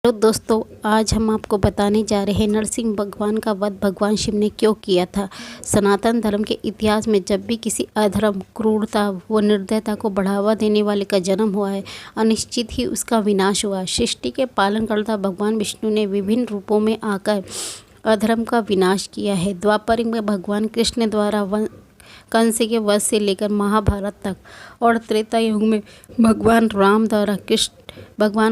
तो दोस्तों, आज हम आपको बताने जा रहे हैं नरसिंह भगवान का वध भगवान शिव ने क्यों किया था। सनातन धर्म के इतिहास में जब भी किसी अधर्म, क्रूरता व निर्दयता को बढ़ावा देने वाले का जन्म हुआ है, अनिश्चित ही उसका विनाश हुआ। सृष्टि के पालनकर्ता भगवान विष्णु ने विभिन्न रूपों में आकर अधर्म का विनाश किया है। द्वापर में भगवान कृष्ण द्वारा कंस के वध से लेकर महाभारत तक, और त्रेता युग में भगवान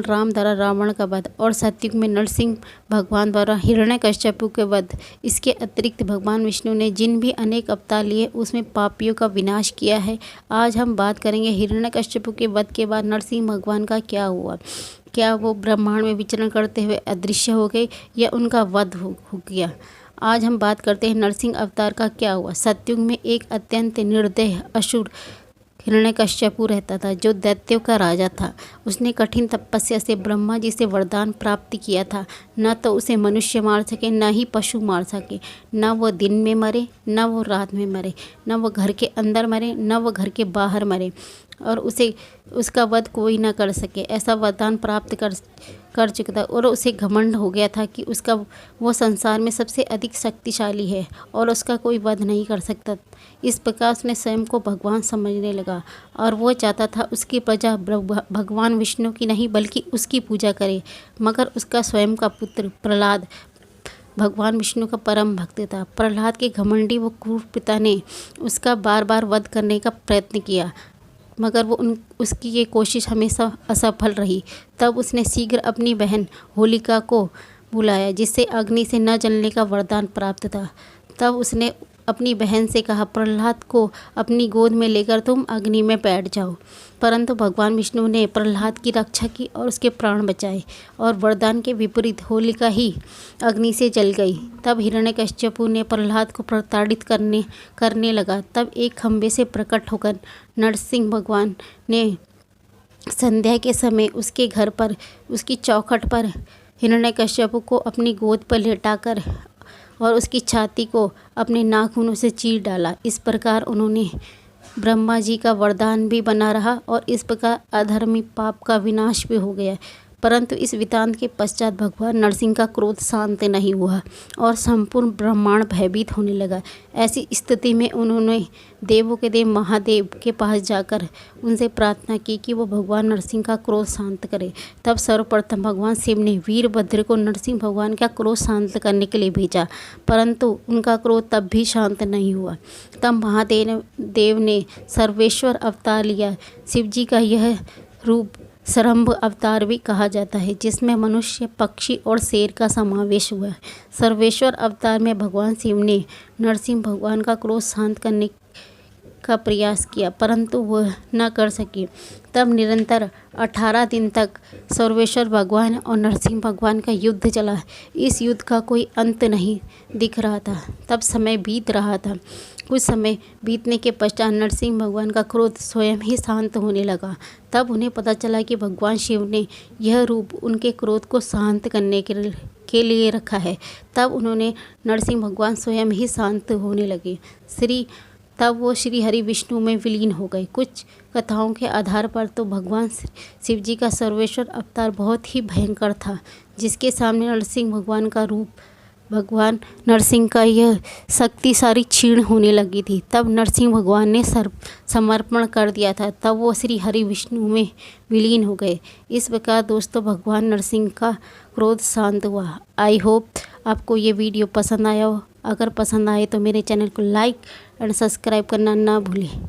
राम द्वारा रावण का वध, और सतयुग में नरसिंह भगवान द्वारा हिरण्यकश्यपु के वध। इसके अतिरिक्त भगवान विष्णु ने जिन भी अनेक अवतार लिए उसमें पापियों का विनाश किया है। आज हम बात करेंगे हिरण्यकश्यपु के वध के बाद नरसिंह भगवान का क्या हुआ। क्या वो ब्रह्मांड में विचरण करते हुए अदृश्य हो गए या उनका वध हो गया। आज हम बात करते हैं नरसिंह अवतार का क्या हुआ। सतयुग में एक अत्यंत निर्दय असुर हिरण्यकश्यपु रहता था, जो दैत्यों का राजा था। उसने कठिन तपस्या से ब्रह्मा जी से वरदान प्राप्त किया था, न तो उसे मनुष्य मार सके, न ही पशु मार सके। न वो दिन में मरे, न वो रात में मरे, न वो घर के अंदर मरे, न वो घर के बाहर मरे, और उसका वध कोई न कर सके। ऐसा वरदान प्राप्त कर चुका था, और उसे घमंड हो गया था कि वो संसार में सबसे अधिक शक्तिशाली है और उसका कोई वध नहीं कर सकता। इस प्रकार उसने स्वयं को भगवान समझने लगा, और वो चाहता था उसकी प्रजा भगवान विष्णु की नहीं बल्कि उसकी पूजा करे। मगर उसका स्वयं का पुत्र प्रहलाद भगवान विष्णु का परम भक्त था। प्रहलाद के घमंडी व क्रूर पिता ने उसका बार बार वध करने का प्रयत्न किया, मगर उसकी ये कोशिश हमेशा असफल रही। तब उसने शीघ्र अपनी बहन होलिका को बुलाया, जिससे अग्नि से न जलने का वरदान प्राप्त था। तब उसने अपनी बहन से कहा, प्रहलाद को अपनी गोद में लेकर तुम अग्नि में बैठ जाओ। परंतु भगवान विष्णु ने प्रहलाद की रक्षा की और उसके प्राण बचाए, और वरदान के विपरीत होलिका ही अग्नि से जल गई। तब हिरण्यकश्यपु ने प्रहलाद को प्रताड़ित करने लगा। तब एक खंभे से प्रकट होकर नरसिंह भगवान ने संध्या के समय उसके घर पर, उसकी चौखट पर हिरण्यकश्यपु को अपनी गोद पर लेटाकर और उसकी छाती को अपने नाखूनों से चीर डाला। इस प्रकार उन्होंने ब्रह्मा जी का वरदान भी बना रहा, और इस प्रकार अधर्मी पाप का विनाश भी हो गया। परंतु इस वृतांत के पश्चात भगवान नरसिंह का क्रोध शांत नहीं हुआ और संपूर्ण ब्रह्मांड भयभीत होने लगा। ऐसी स्थिति में उन्होंने देवों के देव महादेव के पास जाकर उनसे प्रार्थना की कि वो भगवान नरसिंह का क्रोध शांत करे। तब सर्वप्रथम भगवान शिव ने वीरभद्र को नरसिंह भगवान का क्रोध शांत करने के लिए भेजा, परंतु उनका क्रोध तब भी शांत नहीं हुआ। तब महादेव ने सर्वेश्वर अवतार लिया। शिव जी का यह रूप सरंभ अवतार भी कहा जाता है, जिसमें मनुष्य, पक्षी और शेर का समावेश हुआ है। सर्वेश्वर अवतार में भगवान शिव ने नरसिंह भगवान का क्रोध शांत करने का प्रयास किया, परंतु वह न कर सके। तब निरंतर 18 दिन तक सर्वेश्वर भगवान और नरसिंह भगवान का युद्ध चला। इस युद्ध का कोई अंत नहीं दिख रहा था। तब समय बीत रहा था। कुछ समय बीतने के पश्चात नरसिंह भगवान का क्रोध स्वयं ही शांत होने लगा। तब उन्हें पता चला कि भगवान शिव ने यह रूप उनके क्रोध को शांत करने के लिए रखा है। तब उन्होंने नरसिंह भगवान स्वयं ही शांत होने लगे। तब वो श्री हरि विष्णु में विलीन हो गए। कुछ कथाओं के आधार पर तो भगवान शिव जी का सर्वेश्वर अवतार बहुत ही भयंकर था, जिसके सामने नरसिंह भगवान का रूप, भगवान नरसिंह का यह शक्ति सारी क्षीण होने लगी थी। तब नरसिंह भगवान ने समर्पण कर दिया था। तब वो श्री हरि विष्णु में विलीन हो गए। इस प्रकार दोस्तों, भगवान नरसिंह का क्रोध शांत हुआ। आई होप आपको ये वीडियो पसंद आया हो। अगर पसंद आए तो मेरे चैनल को लाइक एंड सब्सक्राइब करना ना भूलें।